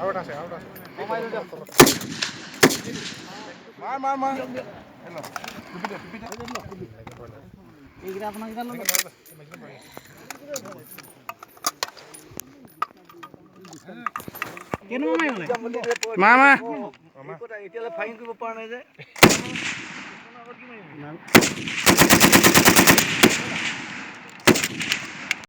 Out আছে মাৰ এইকেইটা আপোনাক এতিয়ালৈ ফাইন কৰিব পৰা নাই যে